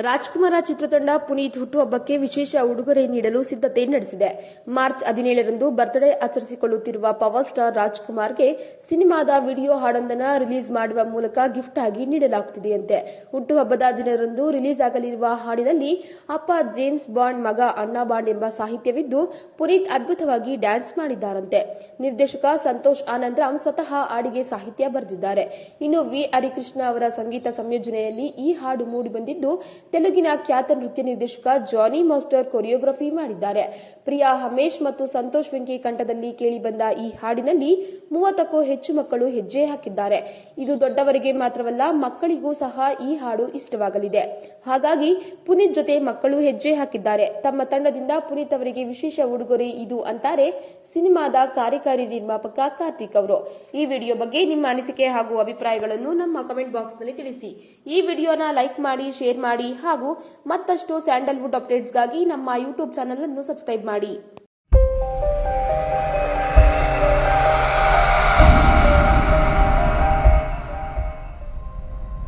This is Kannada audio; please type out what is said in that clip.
ರಾಜ್ಕುಮಾರ ಚಿತ್ರತಂಡ ಪುನೀತ್ ಹುಟ್ಟುಹಬ್ಬಕ್ಕೆ ವಿಶೇಷ ಉಡುಗೊರೆ ನೀಡಲು ಸಿದ್ಧತೆ ನಡೆಸಿದೆ. ಮಾರ್ಚ್ 17ರಂದು ಬರ್ತ್ಡೇ ಆಚರಿಸಿಕೊಳ್ಳುತ್ತಿರುವ ಪವರ್ ಸ್ಟಾರ್ ರಾಜ್ಕುಮಾರ್ಗೆ ಸಿನಿಮಾದ ವಿಡಿಯೋ ಹಾಡೊಂದನ್ನು ರಿಲೀಸ್ ಮಾಡುವ ಮೂಲಕ ಗಿಫ್ಟ್ ಆಗಿ ನೀಡಲಾಗುತ್ತಿದೆಯಂತೆ. ಹುಟ್ಟುಹಬ್ಬದ ದಿನದಂದು ರಿಲೀಸ್ ಆಗಲಿರುವ ಹಾಡಿನಲ್ಲಿ ಅಪ್ಪ ಜೇಮ್ಸ್ ಬಾಂಡ್, ಮಗ ಅಣ್ಣಾ ಬಾಂಡ್ ಎಂಬ ಸಾಹಿತ್ಯವಿದ್ದು, ಪುನೀತ್ ಅದ್ಭುತವಾಗಿ ಡ್ಯಾನ್ಸ್ ಮಾಡಿದ್ದಾರಂತೆ. ನಿರ್ದೇಶಕ ಸಂತೋಷ್ ಆನಂದರಾಮ್ ಸ್ವತಃ ಹಾಡಿಗೆ ಸಾಹಿತ್ಯ ಬರೆದಿದ್ದಾರೆ. ಇನ್ನು ವಿ. ಹರಿಕೃಷ್ಣ ಅವರ ಸಂಗೀತ ಸಂಯೋಜನೆಯಲ್ಲಿ ಈ ಹಾಡು ಮೂಡಿಬಂದಿದ್ದು, ತೆಲುಗಿನ ಖ್ಯಾತ ನೃತ್ಯ ನಿರ್ದೇಶಕ ಜಾನಿ ಮಾಸ್ಟರ್ ಕೊರಿಯೋಗ್ರಫಿ ಮಾಡಿದ್ದಾರೆ. ಪ್ರಿಯಾ ಹಮೇಶ್ ಮತ್ತು ಸಂತೋಷ್ ವೆಂಕಿ ಕಂಠದಲ್ಲಿ ಕೇಳಿಬಂದ ಈ ಹಾಡಿನಲ್ಲಿ 30ಕ್ಕೂ ಹೆಚ್ಚು ಮಕ್ಕಳು ಹೆಜ್ಜೆ ಹಾಕಿದ್ದಾರೆ. ಇದು ದೊಡ್ಡವರಿಗೆ ಮಾತ್ರವಲ್ಲ, ಮಕ್ಕಳಿಗೂ ಸಹ ಈ ಹಾಡು ಇಷ್ಟವಾಗಲಿದೆ. ಹಾಗಾಗಿ ಪುನೀತ್ ಜೊತೆ ಮಕ್ಕಳು ಹೆಜ್ಜೆ ಹಾಕಿದ್ದಾರೆ. ತಮ್ಮ ತಂಡದಿಂದ ಪುನೀತ್ ಅವರಿಗೆ ವಿಶೇಷ ಉಡುಗೊರೆ ಇದು ಅಂತಾರೆ ಸಿನಿಮಾದ ಕಾರ್ಯಕಾರಿ ನಿರ್ಮಾಪಕ ಕಾರ್ತಿಕ್ ಅವರು. ಈ ವಿಡಿಯೋ ಬಗ್ಗೆ ನಿಮ್ಮ ಅನಿಸಿಕೆ ಹಾಗೂ ಅಭಿಪ್ರಾಯಗಳನ್ನು ನಮ್ಮ ಕಮೆಂಟ್ ಬಾಕ್ಸ್ನಲ್ಲಿ ತಿಳಿಸಿ. ಈ ವಿಡಿಯೋನ ಲೈಕ್ ಮಾಡಿ, ಶೇರ್ ಮಾಡಿ ಹಾಗೂ ಮತ್ತಷ್ಟು ಸ್ಯಾಂಡಲ್ವುಡ್ ಅಪ್ಡೇಟ್ಸ್ಗಾಗಿ ನಮ್ಮ ಯೂಟ್ಯೂಬ್ ಚಾನೆಲ್ ಅನ್ನು ಸಬ್ಸ್ಕ್ರೈಬ್ ಮಾಡಿ.